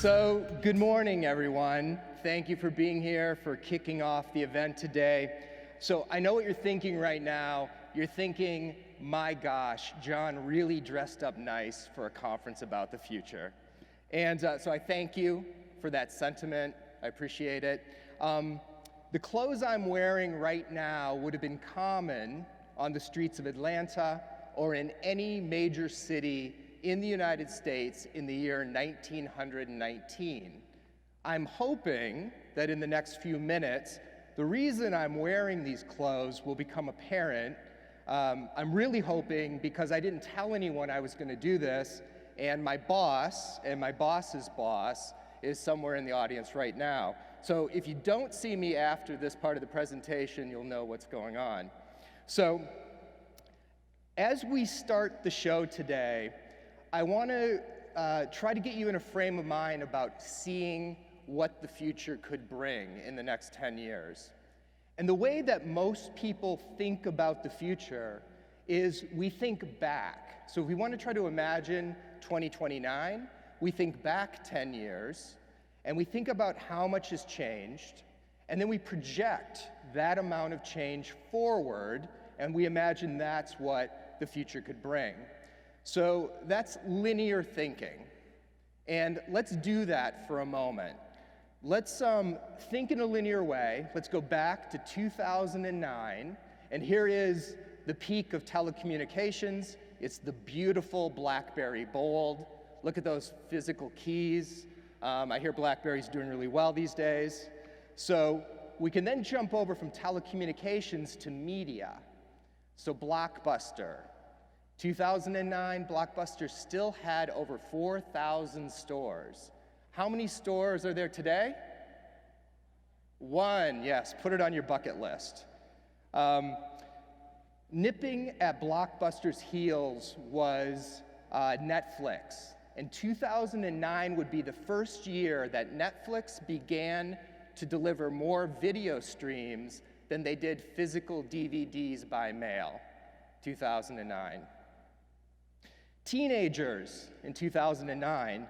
So, good morning, everyone. Thank you for being here, for kicking off the event today. So, I know what you're thinking right now. You're thinking, my gosh, John really dressed up nice for a conference about the future. And so I thank you for that sentiment. I appreciate it. The clothes I'm wearing right now would have been common on the streets of Atlanta or in any major city in the United States in the year 1919. I'm hoping that in the next few minutes, the reason I'm wearing these clothes will become apparent. I'm really hoping because I didn't tell anyone I was going to do this, and my boss and my boss's boss is somewhere in the audience right now. So if you don't see me after this part of the presentation, you'll know what's going on. So as we start the show today, I want to try to get you in a frame of mind about seeing what the future could bring in the next 10 years. And the way that most people think about the future is we think back. So if we want to try to imagine 2029, we think back 10 years, and we think about how much has changed, and then we project that amount of change forward, and we imagine that's what the future could bring. So that's linear thinking. And let's do that for a moment. Let's think in a linear way. Let's go back to 2009, and here is the peak of telecommunications. It's the beautiful BlackBerry Bold. Look at those physical keys. I hear BlackBerry's doing really well these days. So we can then jump over from telecommunications to media. So Blockbuster. 2009, Blockbuster still had over 4,000 stores. How many stores are there today? One, yes, put it on your bucket list. Nipping at Blockbuster's heels was Netflix. And 2009 would be the first year that Netflix began to deliver more video streams than they did physical DVDs by mail. 2009. Teenagers in 2009,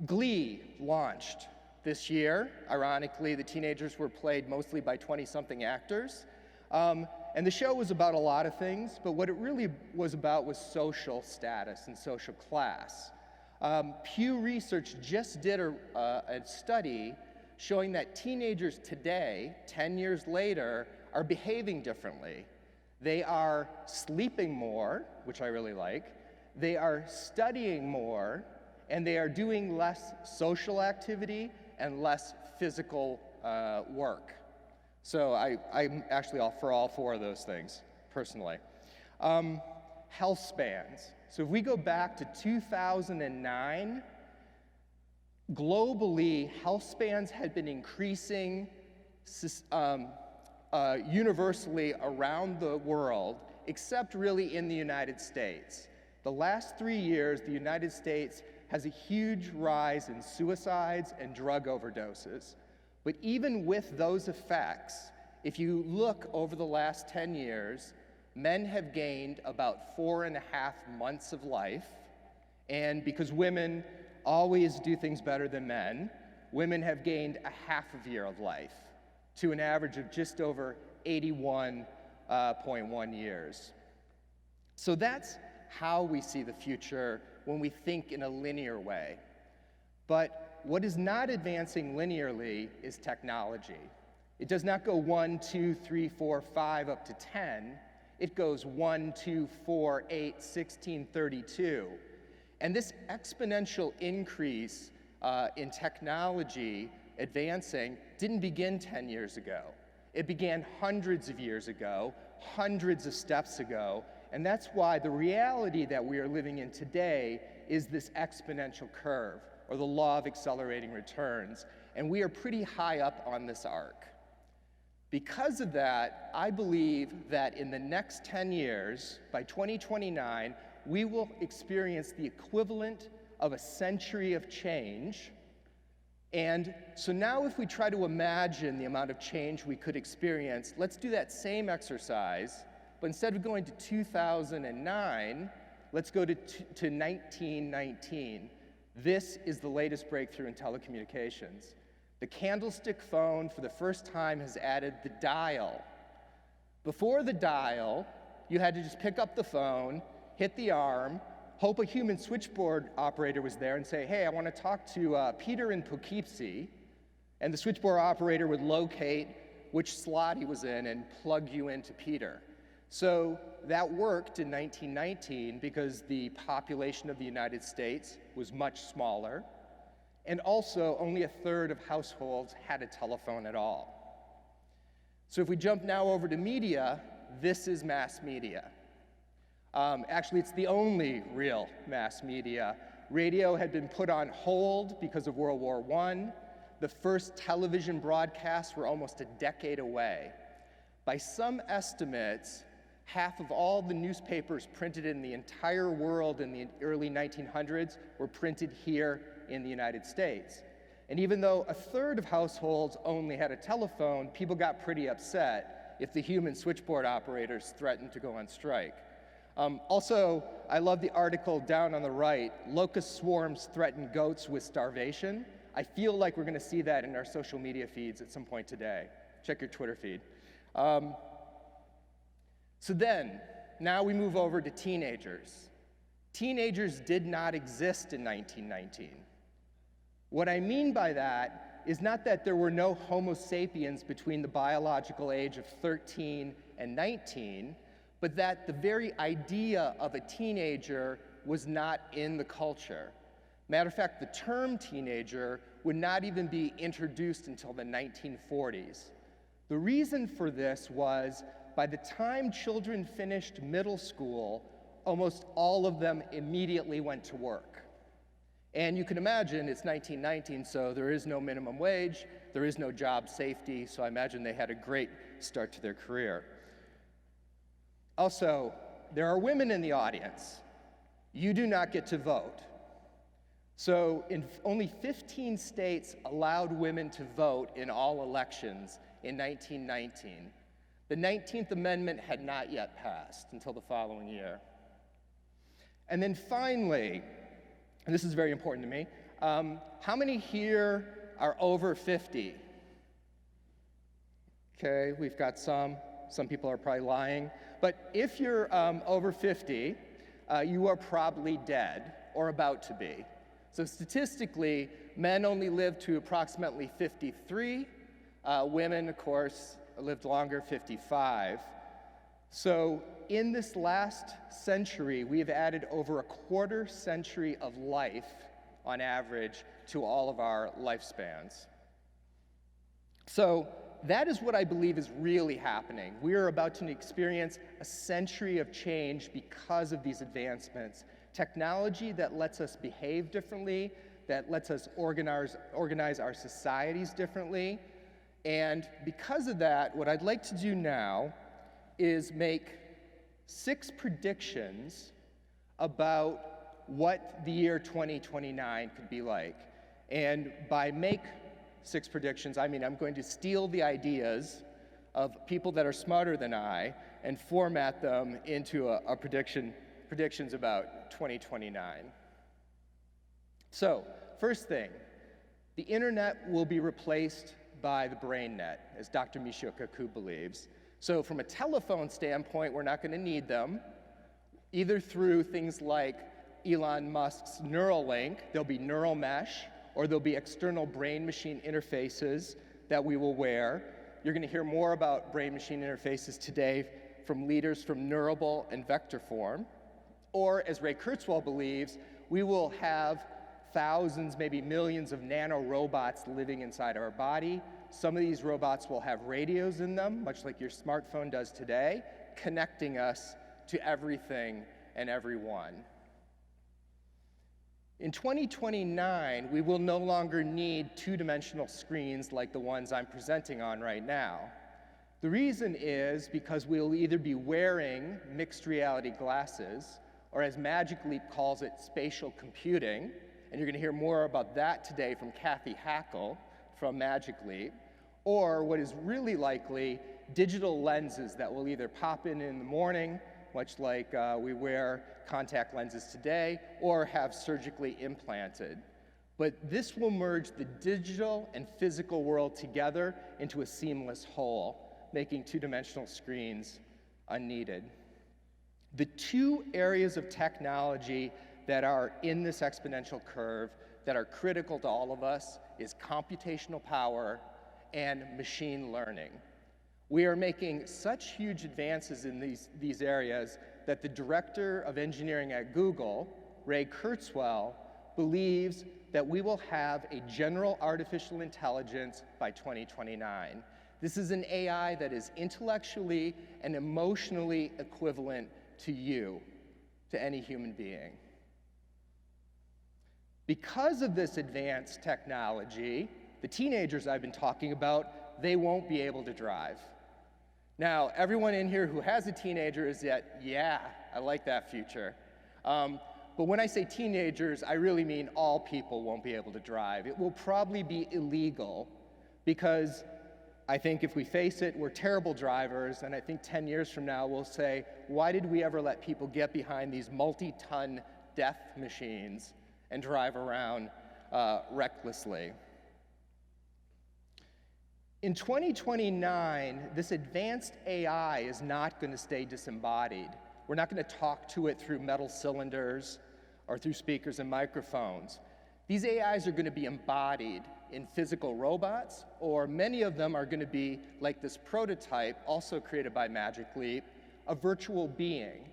Glee launched this year. Ironically, the teenagers were played mostly by 20-something actors. And the show was about a lot of things, but what it really was about was social status and social class. Pew Research just did a study showing that teenagers today, 10 years later, are behaving differently. They are sleeping more, which I really like. They are studying more, and they are doing less social activity and less physical work. So I'm actually all for all four of those things, personally. Health spans. So if we go back to 2009, globally, health spans had been increasing universally around the world, except really in the United States. The last 3 years, the United States has a huge rise in suicides and drug overdoses. But even with those effects, if you look over the last 10 years, men have gained about 4.5 months of life. And because women always do things better than men, women have gained a half of year of life to an average of just over 81.1 years. So that's how we see the future when we think in a linear way. But what is not advancing linearly is technology. It does not go 1, 2, 3, 4, 5 up to 10. It goes 1, 2, 4, 8, 16, 32. And this exponential increase in technology advancing didn't begin 10 years ago. It began hundreds of years ago, hundreds of steps ago, and that's why the reality that we are living in today is this exponential curve, or the law of accelerating returns, and we are pretty high up on this arc. Because of that, I believe that in the next 10 years, by 2029, we will experience the equivalent of a century of change. And so now if we try to imagine the amount of change we could experience, let's do that same exercise, but instead of going to 2009, let's go to 1919. This is the latest breakthrough in telecommunications. The candlestick phone, for the first time, has added the dial. Before the dial, you had to just pick up the phone, hit the arm, hope a human switchboard operator was there and say, hey, I want to talk to Peter in Poughkeepsie, and the switchboard operator would locate which slot he was in and plug you into Peter. So that worked in 1919 because the population of the United States was much smaller, and also only a third of households had a telephone at all. So if we jump now over to media, this is mass media. Actually, it's the only real mass media. Radio had been put on hold because of World War I. The first television broadcasts were almost a decade away. By some estimates, half of all the newspapers printed in the entire world in the early 1900s were printed here in the United States. And even though a third of households only had a telephone, people got pretty upset if the human switchboard operators threatened to go on strike. Also, I love the article down on the right, locust swarms threaten goats with starvation. I feel like we're going to see that in our social media feeds at some point today. Check your Twitter feed. So then, now we move over to teenagers. Teenagers did not exist in 1919. What I mean by that is not that there were no Homo sapiens between the biological age of 13 and 19, but that the very idea of a teenager was not in the culture. Matter of fact, the term teenager would not even be introduced until the 1940s. The reason for this was, by the time children finished middle school, almost all of them immediately went to work. And you can imagine it's 1919, so there is no minimum wage, there is no job safety, so I imagine they had a great start to their career. Also, there are women in the audience. You do not get to vote. So only 15 states allowed women to vote in all elections in 1919. The 19th Amendment had not yet passed until the following year. And then finally, and this is very important to me, how many here are over 50? Okay, we've got some. Some people are probably lying. But if you're over 50, you are probably dead or about to be. So statistically, men only live to approximately 53. Women, of course, lived longer, 55. So in this last century, we have added over a quarter century of life, on average, to all of our lifespans. So that is what I believe is really happening. We are about to experience a century of change because of these advancements. Technology that lets us behave differently, that lets us organize our societies differently. And because of that, what I'd like to do now is make 6 predictions about what the year 2029 could be like. And by make 6 predictions, I mean I'm going to steal the ideas of people that are smarter than I and format them into a predictions about 2029. So, first thing, the internet will be replaced by the brain net, as Dr. Michio Kaku believes. So from a telephone standpoint, we're not going to need them, either through things like Elon Musk's Neuralink, there'll be neural mesh, or there'll be external brain-machine interfaces that we will wear. You're going to hear more about brain-machine interfaces today from leaders from Neurable and Vectorform. Or, as Ray Kurzweil believes, we will have thousands, maybe millions of nanorobots living inside our body. Some of these robots will have radios in them, much like your smartphone does today, connecting us to everything and everyone. In 2029, we will no longer need 2-dimensional screens like the ones I'm presenting on right now. The reason is because we'll either be wearing mixed reality glasses, or as Magic Leap calls it, spatial computing, and you're going to hear more about that today from Kathy Hackle from Magic Leap, or what is really likely, digital lenses that will either pop in the morning much like we wear contact lenses today or have surgically implanted. But this will merge the digital and physical world together into a seamless whole, making two-dimensional screens unneeded. The two areas of technology that are in this exponential curve that are critical to all of us is computational power and machine learning. We are making such huge advances in these areas that the director of engineering at Google, Ray Kurzweil, believes that we will have a general artificial intelligence by 2029. This is an AI that is intellectually and emotionally equivalent to you, to any human being. Because of this advanced technology, the teenagers I've been talking about, they won't be able to drive. Now, everyone in here who has a teenager is yeah, I like that future. But when I say teenagers, I really mean all people won't be able to drive. It will probably be illegal because I think if we face it, we're terrible drivers, and I think 10 years from now we'll say, why did we ever let people get behind these multi-ton death machines and drive around recklessly? In 2029, this advanced AI is not going to stay disembodied. We're not going to talk to it through metal cylinders or through speakers and microphones. These AIs are going to be embodied in physical robots, or many of them are going to be like this prototype, also created by Magic Leap, a virtual being.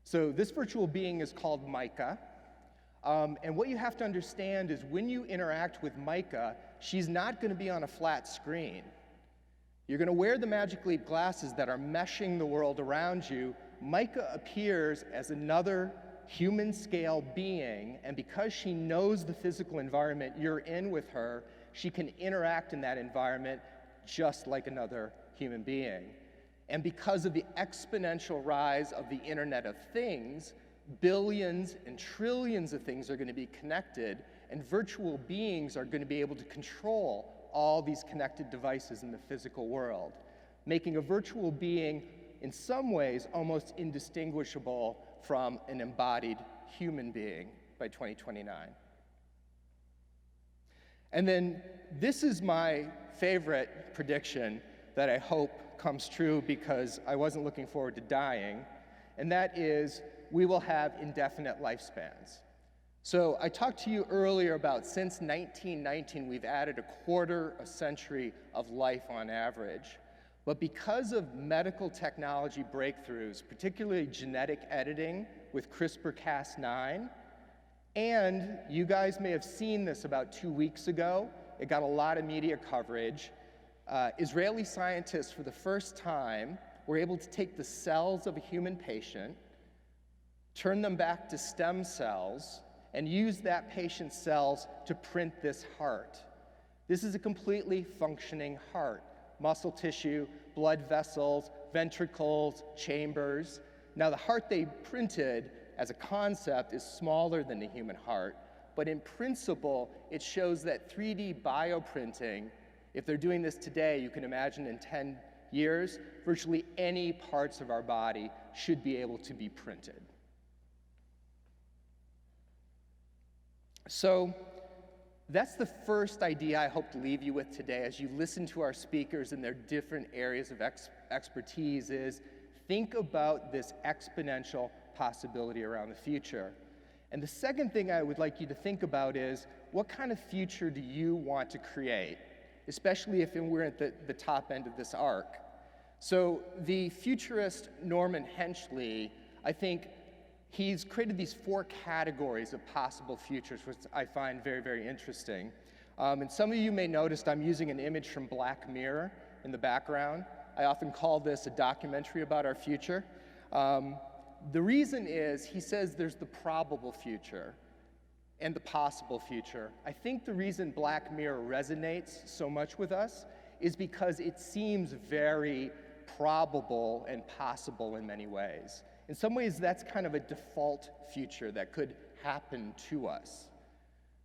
So this virtual being is called Micah. And what you have to understand is when you interact with Micah, she's not going to be on a flat screen. You're going to wear the Magic Leap glasses that are meshing the world around you. Micah appears as another human-scale being, and because she knows the physical environment you're in with her, she can interact in that environment just like another human being. And because of the exponential rise of the Internet of Things, billions and trillions of things are going to be connected, and virtual beings are going to be able to control all these connected devices in the physical world, making a virtual being in some ways almost indistinguishable from an embodied human being by 2029. And then this is my favorite prediction that I hope comes true because I wasn't looking forward to dying, and that is we will have indefinite lifespans. So I talked to you earlier about since 1919, we've added a quarter a century of life on average. But because of medical technology breakthroughs, particularly genetic editing with CRISPR-Cas9, and you guys may have seen this about 2 weeks ago, it got a lot of media coverage, Israeli scientists for the first time were able to take the cells of a human patient, turn them back to stem cells, and use that patient's cells to print this heart. This is a completely functioning heart. Muscle tissue, blood vessels, ventricles, chambers. Now, the heart they printed as a concept is smaller than the human heart, but in principle, it shows that 3D bioprinting, if they're doing this today, you can imagine in 10 years, virtually any parts of our body should be able to be printed. So that's the first idea I hope to leave you with today as you listen to our speakers in their different areas of expertise is think about this exponential possibility around the future. And the second thing I would like you to think about is what kind of future do you want to create, especially if we're at the top end of this arc. So the futurist Norman Henchley, I think, he's created these 4 categories of possible futures, which I find very, very interesting. And some of you may notice I'm using an image from Black Mirror in the background. I often call this a documentary about our future. The reason is he says there's the probable future and the possible future. I think the reason Black Mirror resonates so much with us is because it seems very probable and possible in many ways. In some ways, that's kind of a default future that could happen to us.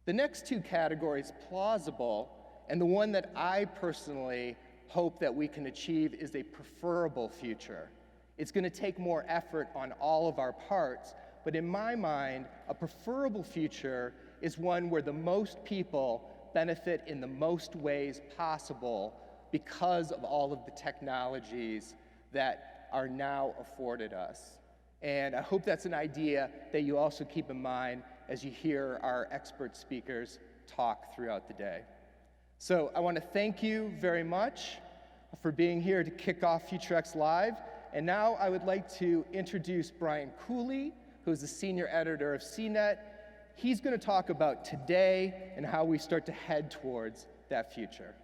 The next 2 categories, plausible, and the one that I personally hope that we can achieve is a preferable future. It's going to take more effort on all of our parts, but in my mind, a preferable future is one where the most people benefit in the most ways possible because of all of the technologies that are now afforded us. And I hope that's an idea that you also keep in mind as you hear our expert speakers talk throughout the day. So I want to thank you very much for being here to kick off FutureX Live. And now I would like to introduce Brian Cooley, who's the senior editor of CNET. He's going to talk about today and how we start to head towards that future.